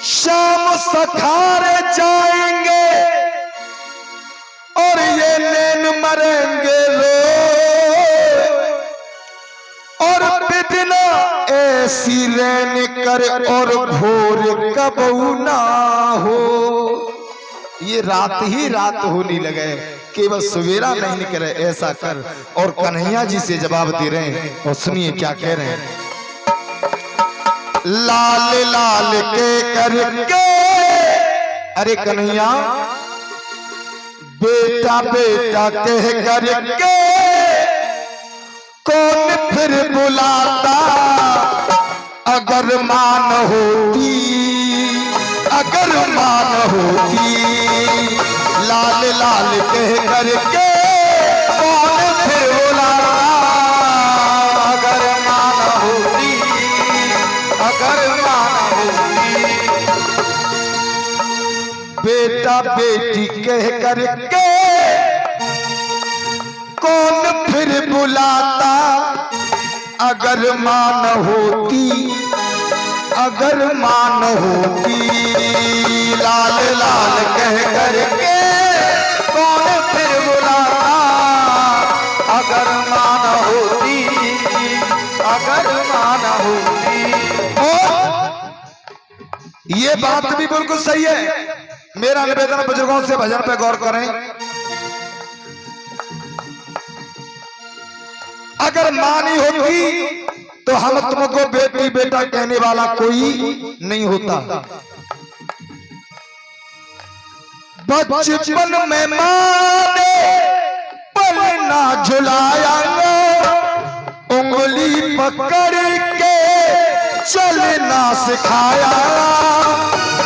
शाम सखारे जाएंगे और ये नैन मरेंगे लो, और बिदना ऐसी रैन कर और भोर कबू ना हो। ये रात ही रात होने लगे, केवल सवेरा नहीं निकले, ऐसा कर। और कन्हैया जी से जवाब दे रहे हैं, और सुनिए क्या कह रहे हैं। लाल लाल के करके, अरे कन्हैया बेटा बेटा कह करके कौन फिर बुलाता, अगर मान होती, अगर मान होती। लाल लाल कह करके कौन फिर बुलाता, अगर मान होती, अगर मान होती। बेटा बेटी कह करके कौन फिर बुलाता, अगर मान होती, अगर मान होती। लाल लाल कह करके कौन फिर बुलाता, अगर मान होती, अगर मान होती। ये बात भी बिल्कुल सही है। मेरा निवेदन बुजुर्गों से भजन पे गौर करें। अगर मानी होती तो हम तुमको बेटी बेटा कहने वाला कोई नहीं होता। बचपन में माने पल ना झुलाया, उंगली पकड़ के चलना सिखाया।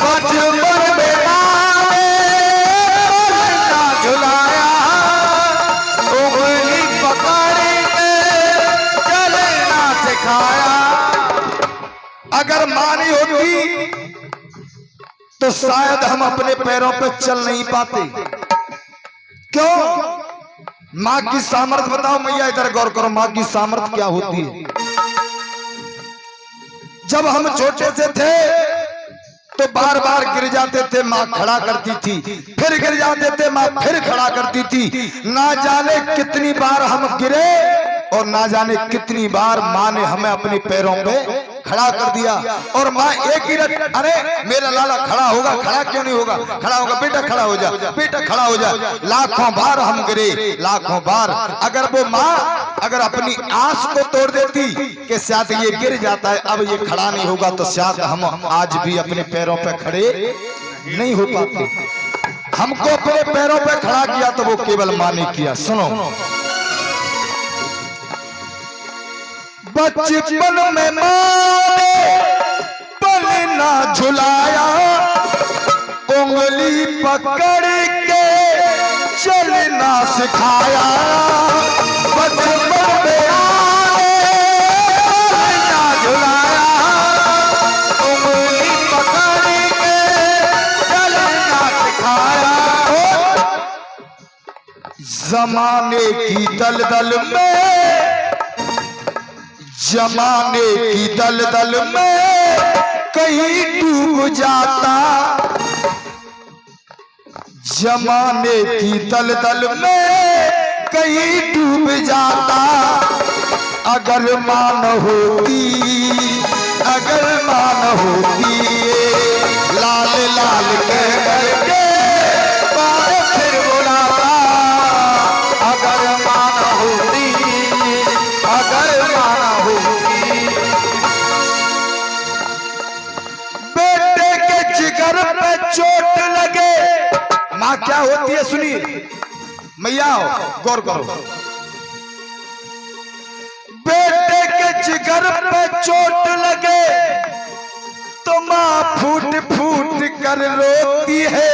बचपन में माने पल ना झुलाया, उंगली पकड़ के चलना सिखाया। अगर मानी होती तो शायद हम अपने पैरों पर चल नहीं पाते। क्यों? माँ की सामर्थ बताओ मैया, इधर गौर करो। माँ की सामर्थ क्या होती है? जब हम छोटे से थे तो बार बार गिर जाते थे, माँ खड़ा करती थी, फिर गिर जाते थे, माँ फिर खड़ा करती थी। ना जाने कितनी बार हम गिरे और ना जाने कितनी बार माँ ने हमें अपने पैरों पे खड़ा कर दिया। और माँ एक ही रट, अरे मेरा लाला खड़ा होगा, खड़ा क्यों नहीं होगा, खड़ा होगा, बेटा खड़ा हो जा, बेटा खड़ा हो जा। लाखों बार हम गिरे, लाखों बार। अगर वो माँ अगर अपनी आस को तोड़ देती कि शायद ये गिर जाता है, अब ये खड़ा नहीं होगा, तो शायद हम आज भी अपने पैरों पे खड़े नहीं हो पाते। हमको अपने पैरों पे खड़ा किया तो वो केवल माँ ने किया। सुनो, बचपन में माँ ने पल ना झुलाया, उंगली पकड़ के चलना सिखाया। बचपन में माँ ने पल ना झुलाया, उंगली पकड़ के चलना सिखाया। जमाने की दलदल में, जमाने की दलदल में कहीं डूब जाता, जमाने की दलदल में कहीं डूब जाता। अगर मान होती, अगर मान होती। लाल लाल कह करके कौन फिर बुलाता, अगर मान होती, अगर मान होती। बेटे के जिगर पे चोट लगे, माँ क्या होती है सुनिए मैया, गौर करो। बेटे के जिगर पे चोट लगे तो माँ फूट फूट कर रोती है।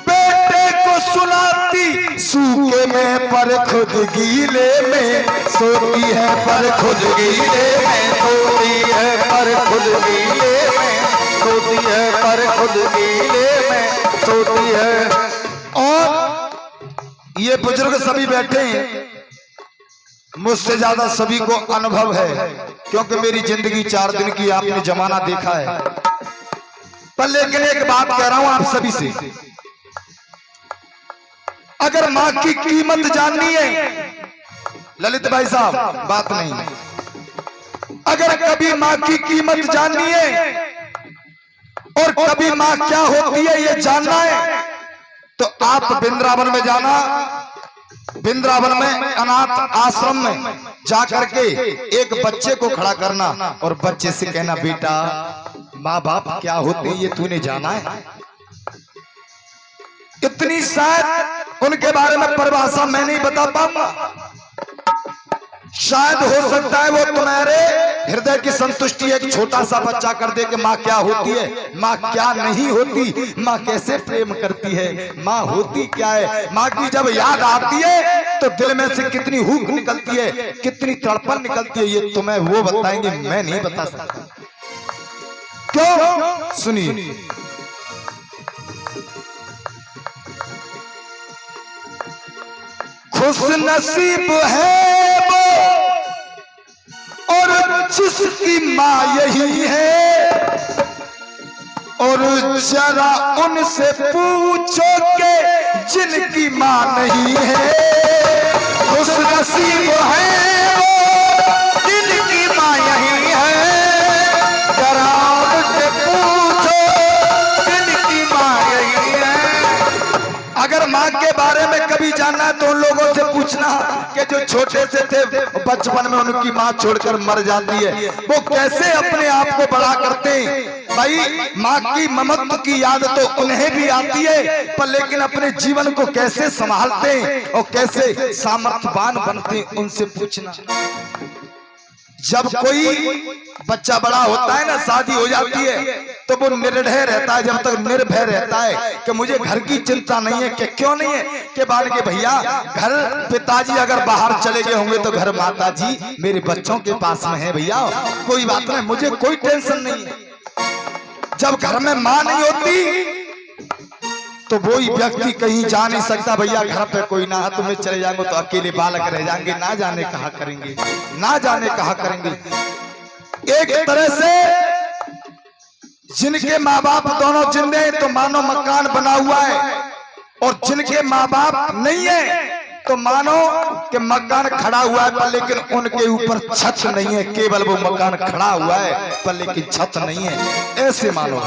बेटे को सुलाती सूखे में पर खुद गीले में सोती है, पर खुद गीले में सोती है, पर खुद गीले में सोती है, पर खुद गीले में सोती है। और ये बुजुर्ग सभी बैठे हैं, मुझसे ज्यादा सभी को अनुभव है, क्योंकि मेरी जिंदगी 4 दिन की, आपने जमाना देखा है। पर लेकिन एक बात कह रहा हूं आप सभी से, अगर मां की कीमत जाननी है, ललित भाई साहब बात नहीं, अगर कभी मां की कीमत जाननी है और कभी मां क्या होती है ये जानना है, तो आप वृंदावन में जाना। वृंदावन में अनाथ आश्रम में जाकर के एक बच्चे को खड़ा करना और बच्चे से कहना, बेटा माँ बाप क्या होते हैं ये तूने जाना है? इतनी शायद उनके बारे में परिभाषा मैं नहीं बता पाऊंगा। शायद हो सकता है वो तुम्हारे हृदय की संतुष्टि एक छोटा सा बच्चा कर दे कि माँ क्या होती है, माँ क्या नहीं होती, माँ कैसे प्रेम करती है, माँ होती क्या है। माँ की जब याद आती है तो दिल में से कितनी हुक निकलती है, कितनी तड़पन निकलती है, ये तुम्हें वो बताएंगे, मैं नहीं बता सकता। क्यों? सुनिए, खुश नसीब है वो और जिसकी माँ यही है, और जरा उनसे पूछो के जिनकी माँ नहीं है। खुश नसीब है वो जिनकी माँ यही है, जरा उनसे पूछो जिनकी माँ यही है। अगर माँ के बारे में कभी जानना है तो उन लोगों से पूछना कि जो छोटे से थे, बचपन में उनकी माँ छोड़कर मर जाती है, वो कैसे अपने आप को बड़ा करते हैं। भाई माँ की ममत्व की याद तो उन्हें भी आती है, पर लेकिन अपने जीवन को कैसे संभालते हैं और कैसे सामर्थ्यवान बनते हैं, उनसे पूछना। जब कोई बच्चा बड़ा होता है ना, शादी हो जाती है, तो वो निर्भय रहता है, जब तक निर्भय रहता है कि मुझे घर की चिंता नहीं है। कि क्यों नहीं है? कि बार के भैया घर पिताजी अगर बाहर चले गए होंगे तो घर माताजी मेरे बच्चों के पास में है, भैया कोई बात नहीं, मुझे कोई टेंशन नहीं है। जब घर में माँ नहीं होती तो वही व्यक्ति कहीं जा नहीं सकता, भैया घर पे कोई ना है, तुम्हें चले जाएंगे तो अकेले बालक रह जाएंगे, ना जाने कहा करेंगे, ना जाने कहा करेंगे। एक तरह से जिनके माँ बाप दोनों जिंदे हैं तो मानो मकान बना हुआ है, और जिनके माँ बाप नहीं है तो मानो कि मकान खड़ा हुआ है, पर लेकिन उनके ऊपर छत नहीं है। केवल वो मकान खड़ा हुआ है पर लेकिन छत नहीं है, ऐसे मानो।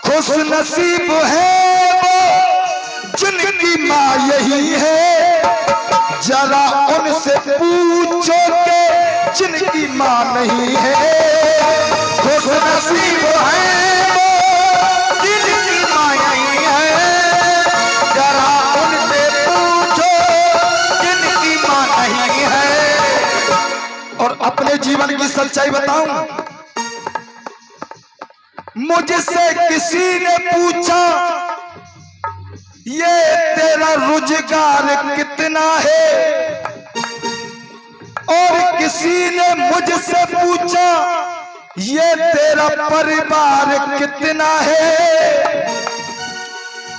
खुश नसीब है वो जिनकी माँ यही है, जरा उनसे पूछो के जिनकी माँ नहीं है। खुश नसीब है वो जिनकी माँ यही है, जरा उनसे पूछो जिनकी माँ नहीं है। और अपने जीवन की सच्चाई बताऊं, मुझसे किसी ने पूछा ये तेरा रोजगार कितना है, और किसी ने मुझसे पूछा ये तेरा परिवार कितना है,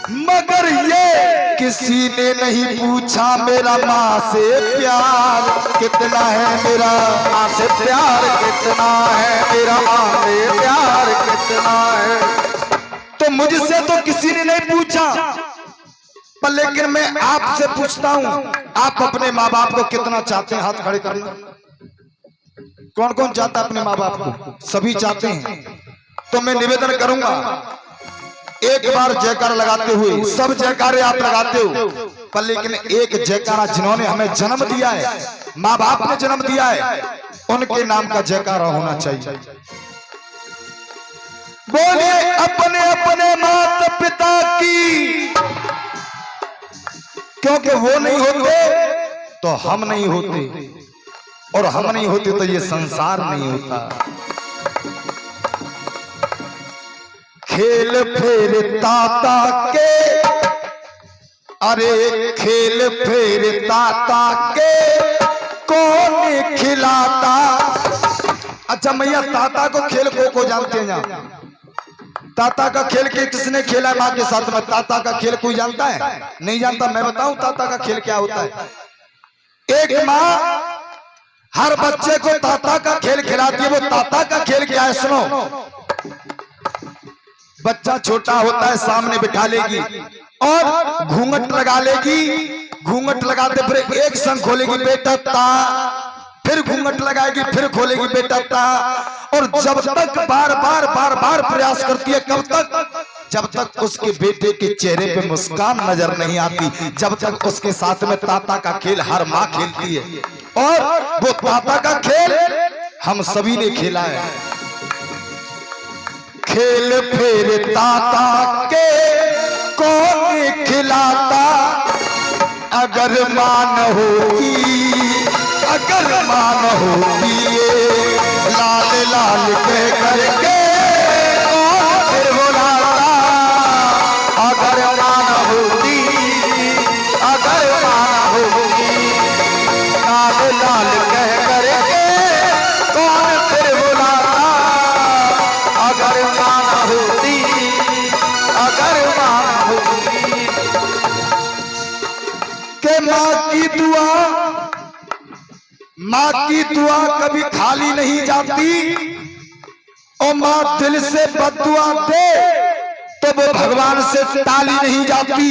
मगर ये किसी ने नहीं पूछा मेरा माँ से प्यार कितना है, मेरा माँ से प्यार कितना है, मेरा माँ से प्यार कितना है। तो मुझसे तो किसी ने नहीं पूछा, पर लेकिन मैं आपसे पूछता हूँ, आप अपने माँ बाप को कितना चाहते हैं? हाथ खड़े करना। कौन कौन चाहता है अपने माँ बाप को? सभी चाहते हैं। तो मैं निवेदन करूंगा, एक बार जयकारा लगाते हुए, सब जयकारे आप लगाते हो, पर लेकिन एक जयकारा जिन्होंने हमें जन्म दिया है, माँ बाप ने जन्म दिया है, उनके नाम का जयकारा होना चाहिए। बोलिए अपने अपने माता पिता की, क्योंकि वो नहीं होते तो हम नहीं होते, और हम नहीं होते तो ये संसार नहीं होता। खेल फेर ताता के, अरे खेल फेर ताता के कौन खिलाता। अच्छा मैया ताता को खेल को जानते हैं? ताता का खेल के किसने खेला माँ के साथ में? ताता का खेल कोई जानता है? नहीं जानता। मैं बताऊं ताता का खेल क्या होता है। एक माँ हर बच्चे को ताता का खेल खिलाती है। वो ताता का खेल क्या है सुनो। बच्चा छोटा होता है, सामने बिठा लेगी और घूंघट लगा लेगी। घूंघट लगाते फिर एक संग खोलेगी, बेटा ता, फिर घूंघट लगाएगी, फिर खोलेगी, बेटा ता। और जब तक बार बार प्रयास करती है, कब तक? जब तक उसके बेटे के चेहरे पे मुस्कान नजर नहीं आती, जब तक उसके साथ में ताता का खेल हर माँ खेलती है। और वो ताता का खेल हम सभी ने खेला है। खेल फेर ताता के कौन खिलाता, अगर मान होगी, अगर मान होगी, लाल लाल कह करके कौन फिर बुलाता, अगर मान होगी, अगर मान होगी, लाल लाल कह करके कौन फिर बुलाता, अगर मान होती, अगर मान होती। के माँ की दुआ कभी खाली नहीं जाती। और माँ दिल से बद्दुआ दे तो वो भगवान से टाली नहीं जाती।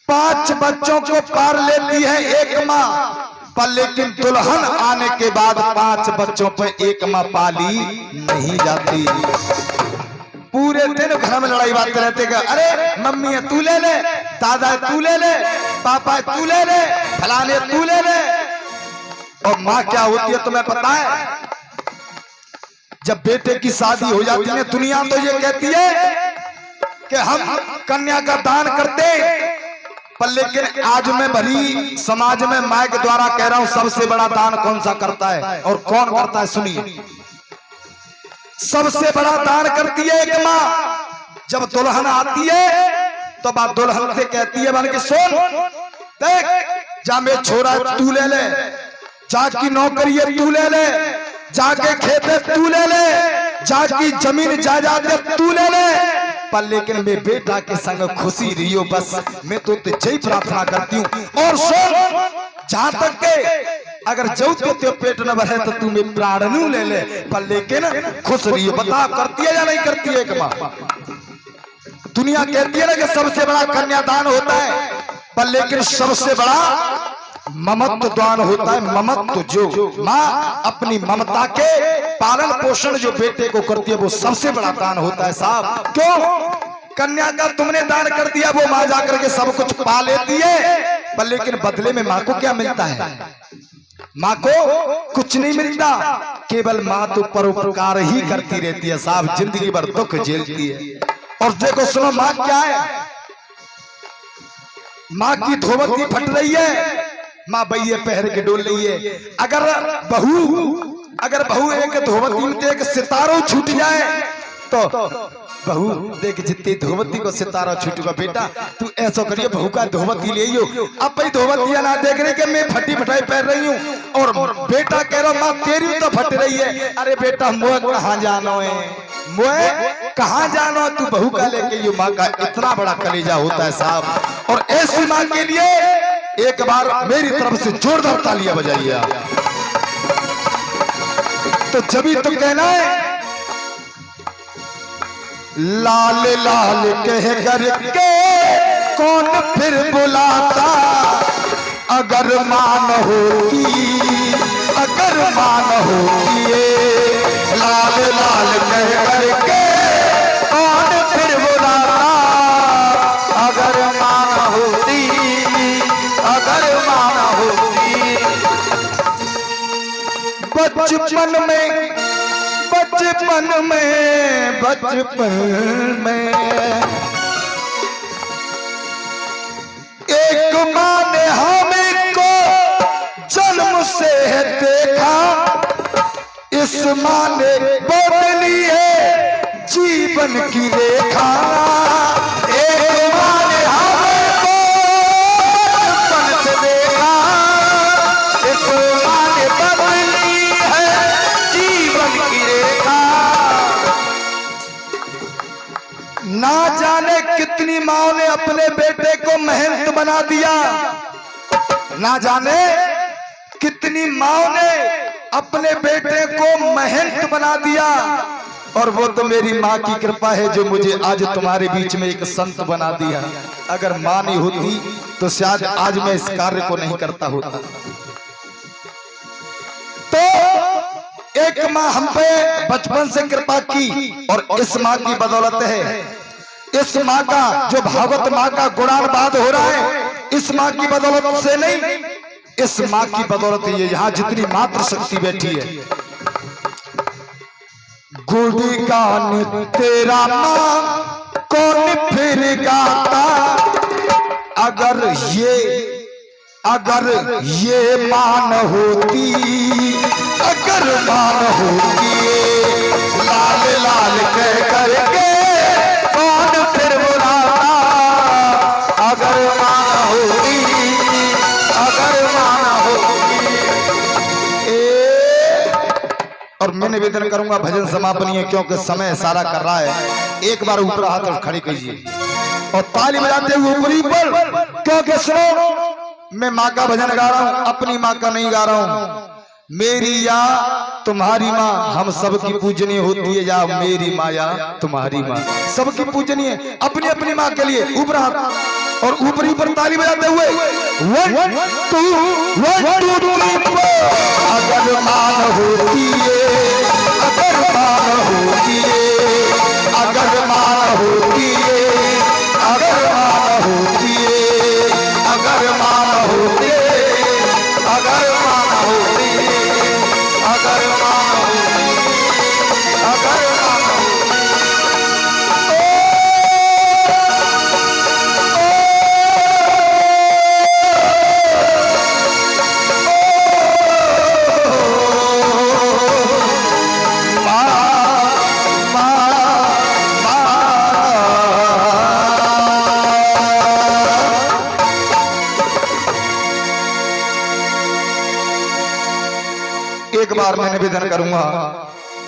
5 बच्चों को पार लेती है एक माँ, पर लेकिन दुल्हन आने के बाद 5 बच्चों पर एक माँ पाली नहीं जाती। पूरे दिन घर में लड़ाई बात रहते हैं। अरे मम्मी है तू ले ले, दादा तू ले ले, पापा तू ले ले, फलाने तू ले ले। और माँ क्या होती है तुम्हें पता है? जब बेटे की शादी हो जाती है, दुनिया तो ये कहती है कि हम कन्या का दान करते, पर लेकिन आज मैं भली समाज में माँ के द्वारा कह रहा हूं, सबसे बड़ा दान कौन सा करता है और कौन करता है? सुनिए, सबसे बड़ा दान करती है एक माँ। जब दुल्हन आती है तो बात दुल्हन से कहती है, बन के सुन देख, जा मेरे छोरा तू ले ले, जाकी नौकरी है तू ले ले, जाके खेते तू ले ले, जाकी जमीन जायदाद तू ले ले, पर लेकिन मेरे बेटा के संग खुशी रहियो, बस मैं तो तुझे प्रार्थना करती हूँ। और सुन, जहां तक के अगर जौते तो पेट न भरे तो तू मेरे प्राणनु ले ले, पर लेकिन खुश रहियो। बता करती है या नहीं करती है एक माँ? दुनिया कहती है ना कि सबसे बड़ा कन्यादान होता है, पर लेकिन सबसे बड़ा ममत्व दान होता है। ममत्व जो माँ अपनी ममता के पालन पोषण जो बेटे को करती है, वो सबसे बड़ा दान होता है साहब। क्यों? कन्या का तुमने दान कर दिया, वो माँ जाकर के सब कुछ पा लेती है, पर लेकिन बदले में माँ को क्या मिलता है? माँ को कुछ नहीं मिलता। केवल माँ तो परोपकार ही करती रहती है साहब, जिंदगी भर दुख झेलती है। और देखो सुनो, माँ क्या है? माँ की धोवती फट रही है, माँ बइये पहर के डोल रही है। अगर बहू एक धोवती में एक सितारों छूट जाए तो बहू देख, जितनी धोवती को सितारा छूटेगा, बेटा तू ऐसा करिए बहू का धोवती ले आइयो। अब भाई धोवतिया ना देख रही कि मैं फटी फटाई पहन रही हूँ, और बेटा कह रहा माँ तेरी तो फट रही है। अरे बेटा मुझे कहाँ जाना है, मुझे कहाँ जाना, तू बहू का लेके यो। माँ का इतना बड़ा कलेजा होता है साहब। और ऐसी माँ के लिए एक बार मेरी तरफ से जोरदार तालियां बजाइए। तो जभी तो कहना है, लाल लाल कह करके कौन फिर बुलाता, अगर मान होगी, अगर मान होगी, लाल लाल कह करके कौन फिर बुलाता, अगर मान होती, अगर मान होती। बचपन में एक माँ ने हमको जन्म से देखा, इस माँ ने बदली है जीवन की रेखा। एक माँ ने हमको बचपन से देखा, इस माँ ने बदली है जीवन की रेखा। माँ ने अपने बेटे को महंत बना दिया। ना जाने कितनी माँ ने अपने बेटे को महंत बना दिया, और वो तो मेरी माँ की कृपा है जो मुझे आज तुम्हारे बीच में एक संत बना दिया। अगर माँ नहीं होती तो शायद आज मैं इस कार्य को नहीं करता होता। तो एक माँ हम पे बचपन से कृपा की, और इस माँ की बदौलत है, इस माँ का जो भागवत माँ का गुणानुवाद हो रहा है, इस माँ की बदौलत से नहीं, इस माँ की बदौलत ये यहाँ जितनी मात्र शक्ति बैठी है। गुड़ी गान तेरा माँ कौन फिर गाता, अगर ये मान होती, अगर मान होती, लाल लाल कह करके कौन फिर बुलाता, अगर मान होती, अगर मान होती। और मैं निवेदन करूंगा भजन समापनीय, क्योंकि समय सारा कर रहा है। एक बार ऊपर हाथ और खड़े कीजिए और ताली बजाते हुए ऊपरी पर, क्योंकि सुनो मैं माँ का भजन गा रहा हूँ, अपनी माँ का नहीं गा रहा हूँ। मेरी या तुम्हारी माँ हम सबकी पूजनीय होती है, या मेरी माँ या तुम्हारी माँ सबकी पूजनीय, अपनी अपनी माँ के लिए ऊपर हाथ और ऊपरी पर ताली बजाते हुए 1 2 1 2 3 अगर मान होती है, अगर मान होती है, अगर मान होती है, अगर मान होती है, अगर मान होती है, अगर मान होती है, अगर मान होती है, अगर मान होती एक बार मैं निवेदन करूंगा,